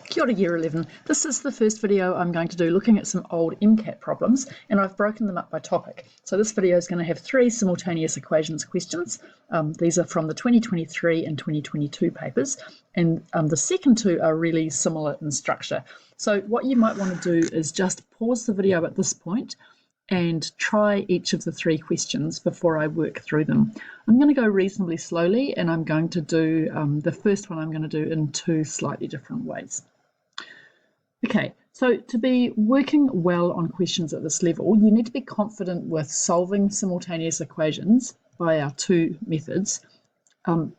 Kia ora Year 11. This is the first video I'm going to do looking at some old MCAT problems, and I've broken them up by topic. So this video is going to have 3 simultaneous equations questions. These are from the 2023 and 2022 papers, and the second 2 are really similar in structure. So what you might want to do is just pause the video at this point and try each of the 3 questions before I work through them. I'm going to go reasonably slowly, and I'm going to do the first one I'm going to do in 2 slightly different ways. Okay, so to be working well on questions at this level, you need to be confident with solving simultaneous equations by our 2 methods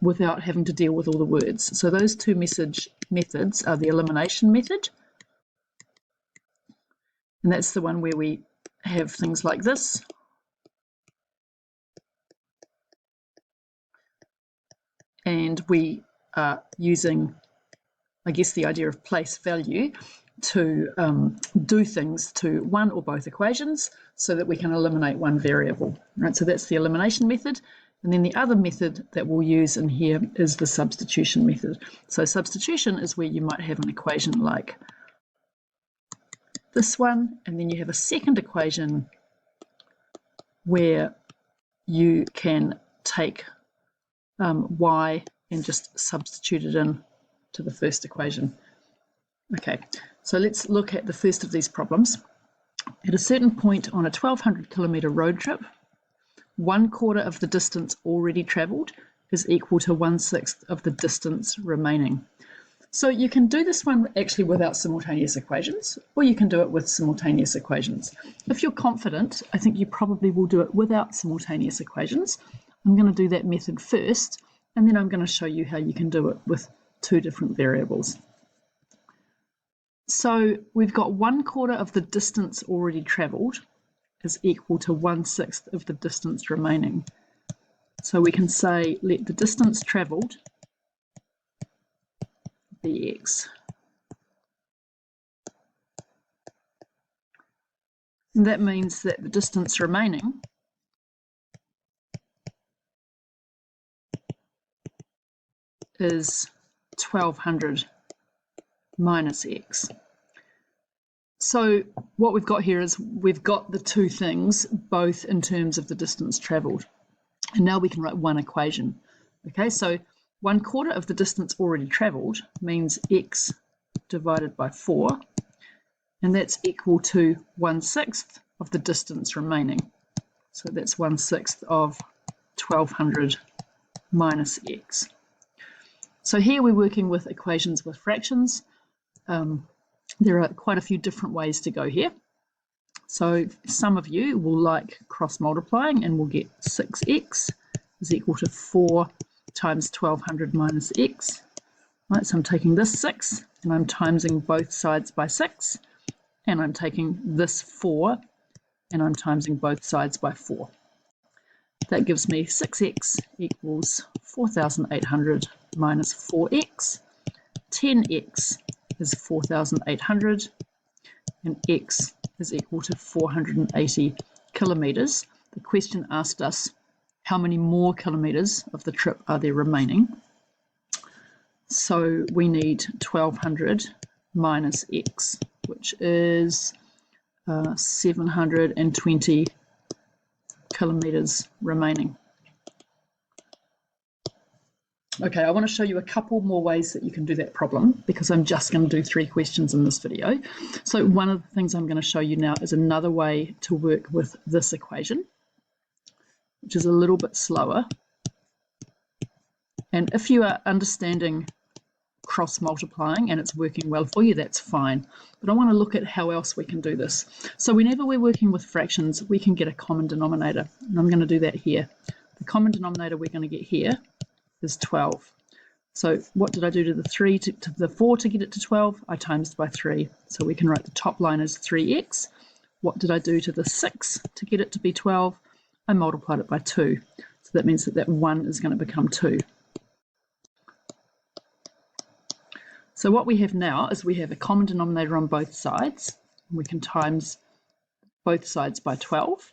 without having to deal with all the words. So those 2 methods are the elimination method, and that's the one where we have things like this. And we are using, I guess, the idea of place value to do things to one or both equations so that we can eliminate one variable. Right? So that's the elimination method. And then the other method that we'll use in here is the substitution method. So substitution is where you might have an equation like this one, and then you have a second equation where you can take y and just substitute it in to the first equation. Okay, so let's look at the first of these problems. At a certain point on a 1,200 kilometre road trip, 1/4 of the distance already travelled is equal to 1/6 of the distance remaining. So you can do this one actually without simultaneous equations, or you can do it with simultaneous equations. If you're confident, I think you probably will do it without simultaneous equations. I'm going to do that method first, and then I'm going to show you how you can do it with 2 different variables. So we've got 1/4 of the distance already travelled is equal to 1/6 of the distance remaining. So we can say let the distance travelled be x. And that means that the distance remaining is 1,200 minus x. So what we've got here is we've got the 2 things both in terms of the distance travelled. And now we can write one equation. Okay, so 1/4 of the distance already travelled means x divided by 4, and that's equal to 1/6 of the distance remaining. So that's 1/6 of 1,200 minus x. So here we're working with equations with fractions. There are quite a few different ways to go here. So some of you will like cross multiplying and will get 6x is equal to 4 times 1,200 minus x. Right, so I'm taking this 6 and I'm timesing both sides by 6, and I'm taking this 4 and I'm timesing both sides by 4. That gives me 6x equals 4,800 minus 4x. 10x is 4,800, and x is equal to 480 kilometres. The question asked us how many more kilometres of the trip are there remaining. So we need 1,200 minus x, which is 720 kilometres remaining. Okay, I want to show you a couple more ways that you can do that problem, because I'm just going to do 3 questions in this video. So one of the things I'm going to show you now is another way to work with this equation, which is a little bit slower. And if you are understanding cross multiplying and it's working well for you, that's fine. But I want to look at how else we can do this. So whenever we're working with fractions, we can get a common denominator, and I'm going to do that here. The common denominator we're going to get here is 12. So what did I do to the 3 to the 4 to get it to 12? I times by 3. So we can write the top line as 3x. What did I do to the 6 to get it to be 12? I multiplied it by 2. So that means that that 1 is going to become 2. So what we have now is we have a common denominator on both sides. We can times both sides by 12,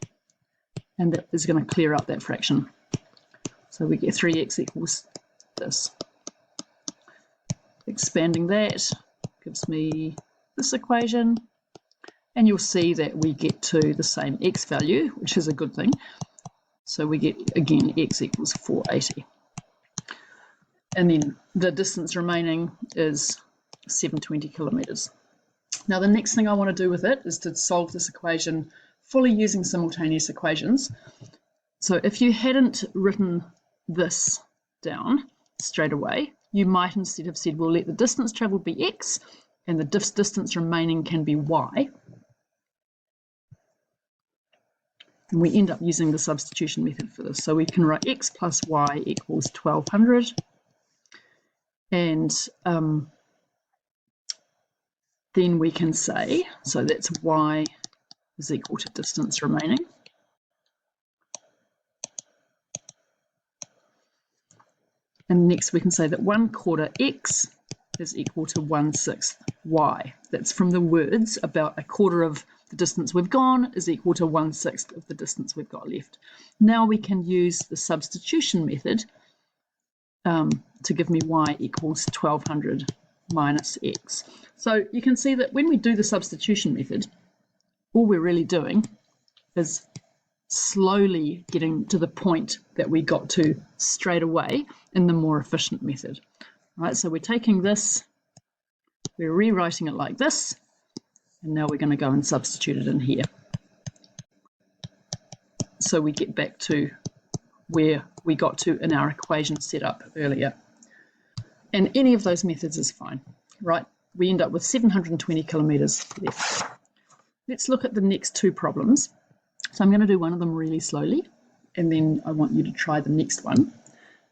and that is going to clear out that fraction. So we get 3x equals this. Expanding that, gives me this equation, and you'll see that we get to the same x value, which is a good thing. So we get, again, x equals 480. And then the distance remaining is 720 kilometres. Now the next thing I want to do with it is to solve this equation fully using simultaneous equations. So if you hadn't written this down straight away, you might instead have said, well, let the distance travelled be x and the distance remaining can be y. And we end up using the substitution method for this. So we can write x plus y equals 1200. And then we can say, so that's y is equal to distance remaining. And next we can say that 1/4 x is equal to 1/6 y. That's from the words about 1/4 of the distance we've gone is equal to 1/6 of the distance we've got left. Now we can use the substitution method to give me y equals 1200 minus x. So you can see that when we do the substitution method, all we're really doing is slowly getting to the point that we got to straight away in the more efficient method. Right, so we're taking this, we're rewriting it like this, and now we're going to go and substitute it in here. So we get back to where we got to in our equation set up earlier. And any of those methods is fine, right? We end up with 720 kilometres left. Let's look at the next two problems. So I'm going to do one of them really slowly, and then I want you to try the next one.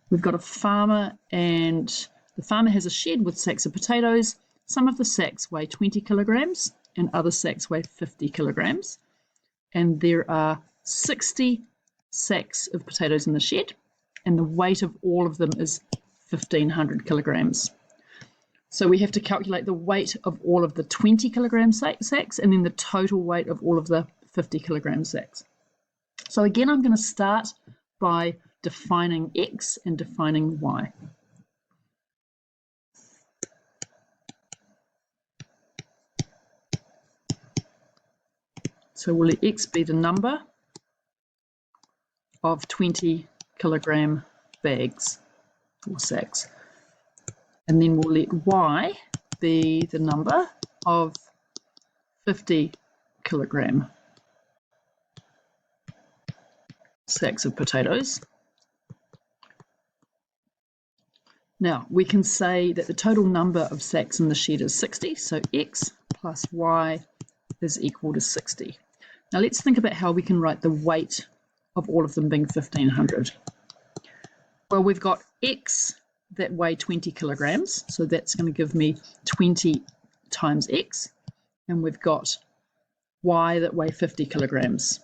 We've got a farmer, and the farmer has a shed with sacks of potatoes. Some of the sacks weigh 20 kilograms, and other sacks weigh 50 kilograms. And there are 60 sacks of potatoes in the shed, and the weight of all of them is 1,500 kilograms. So we have to calculate the weight of all of the 20 kilogram sacks and then the total weight of all of the 50 kilogram sacks. So again, I'm going to start by defining x and defining y. So we'll let x be the number of 20 kilogram bags or sacks. And then we'll let y be the number of 50 kilogram sacks of potatoes. Now we can say that the total number of sacks in the shed is 60, so x plus y is equal to 60. Now let's think about how we can write the weight of all of them being 1,500. Well, we've got x that weigh 20 kilograms, so that's going to give me 20 times x, and we've got y that weigh 50 kilograms.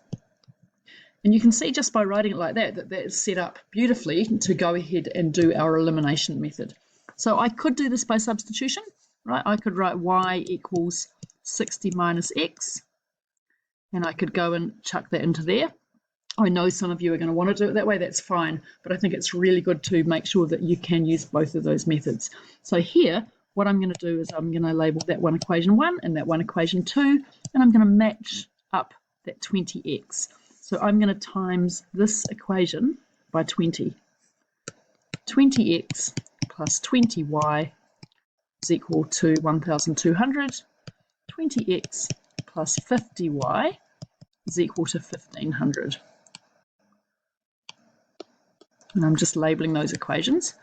And you can see just by writing it like that, that is set up beautifully to go ahead and do our elimination method. So I could do this by substitution, right? I could write y equals 60 minus x, and I could go and chuck that into there. I know some of you are going to want to do it that way, that's fine, but I think it's really good to make sure that you can use both of those methods. So here, what I'm going to do is I'm going to label that one equation 1 and that one equation 2, and I'm going to match up that 20x. So I'm going to times this equation by 20. 20x plus 20y is equal to 1,200. 20x plus 50y is equal to 1,500. And I'm just labeling those equations.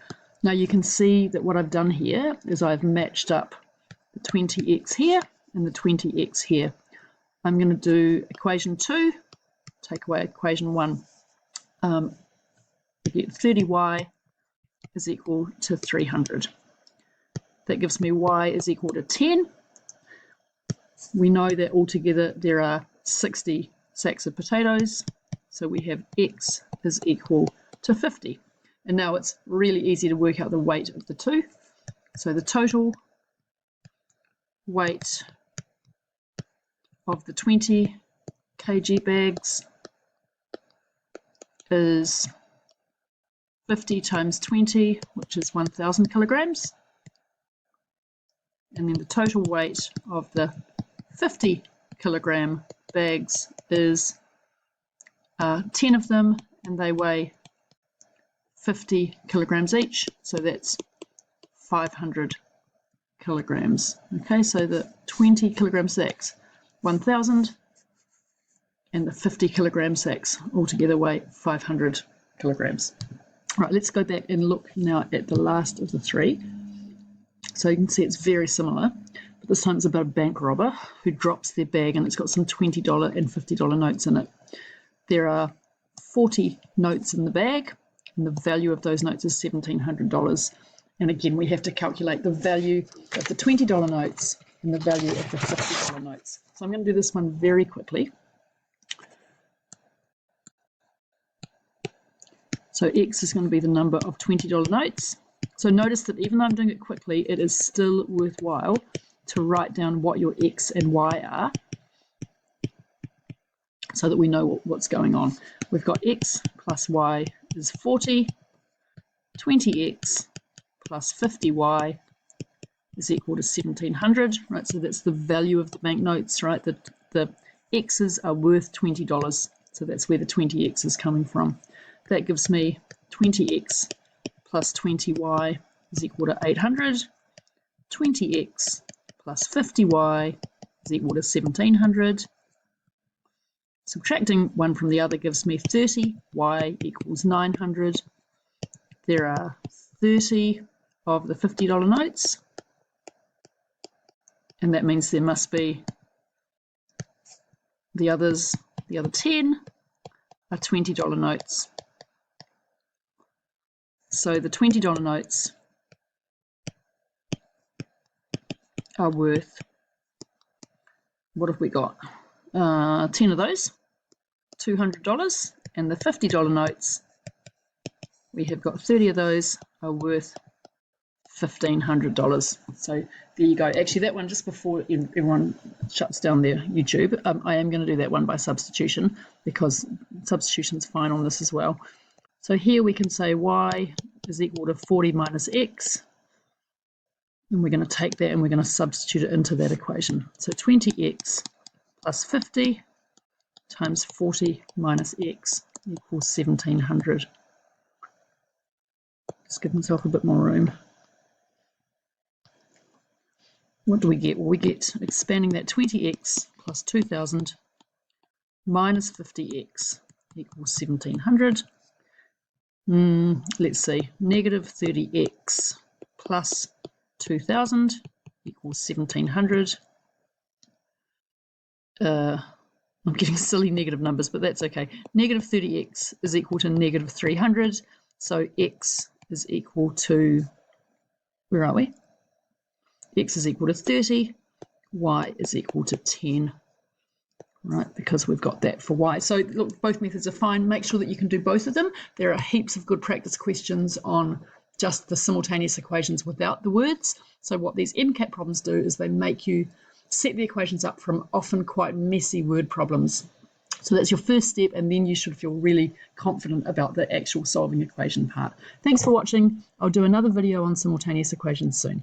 Now you can see that what I've done here is I've matched up the 20x here and the 20x here. I'm going to do equation 2, take away equation 1. I get 30y is equal to 300. That gives me y is equal to 10. We know that altogether there are 60 sacks of potatoes, so we have x is equal to 50. And now it's really easy to work out the weight of the two. So the total weight of the 20 kg bags is 50 times 20, which is 1,000 kilograms. and then the total weight of the 50 kilogram bags is 10 of them, and they weigh 50 kilograms each, so that's 500 kilograms. Okay, so the 20 kilogram sacks, 1,000, and the 50 kilogram sacks altogether weigh 500 kilograms. Right, let's go back and look now at the last of the three. So you can see it's very similar, but this time it's about a bank robber who drops their bag and it's got some $20 and $50 notes in it. There are 40 notes in the bag, and the value of those notes is $1,700. And again, we have to calculate the value of the $20 notes and the value of the $50 notes. So I'm going to do this one very quickly. So X is going to be the number of $20 notes. So notice that even though I'm doing it quickly, it is still worthwhile to write down what your X and Y are so that we know what's going on. We've got X plus Y is 40, 20X plus 50Y is equal to 1,700, right? So that's the value of the banknotes, right? The X's are worth $20, so that's where the 20X is coming from. That gives me 20X plus 20Y is equal to 800. 20X plus 50Y is equal to 1,700. Subtracting one from the other gives me 30. Y equals 900. There are 30 of the $50 notes, and that means there must be the other 10 are $20 notes. So the $20 notes are worth, what have we got? 10 of those, $200, and the $50 notes, we have got 30 of those are worth $1,500. So there you go. Actually, that one, just before everyone shuts down their YouTube, I am going to do that one by substitution, because substitution's fine on this as well. So here we can say Y is equal to 40 minus X, and we're going to take that and we're going to substitute it into that equation. So 20X plus 50 times 40 minus X equals 1,700. Just give myself a bit more room. What do we get? Well, we get, expanding that, 20X plus 2,000 minus 50X equals 1,700. Let's see, negative 30X plus 2,000 equals 1,700. I'm getting silly negative numbers, but that's okay. Negative 30X is equal to negative 300. So X is equal to, where are we? X is equal to 30. Y is equal to 10. Right, because we've got that for Y. So look, both methods are fine. Make sure that you can do both of them. There are heaps of good practice questions on just the simultaneous equations without the words. So what these MCAT problems do is they make you set the equations up from often quite messy word problems. So that's your first step, and then you should feel really confident about the actual solving equation part. Thanks for watching. I'll do another video on simultaneous equations soon.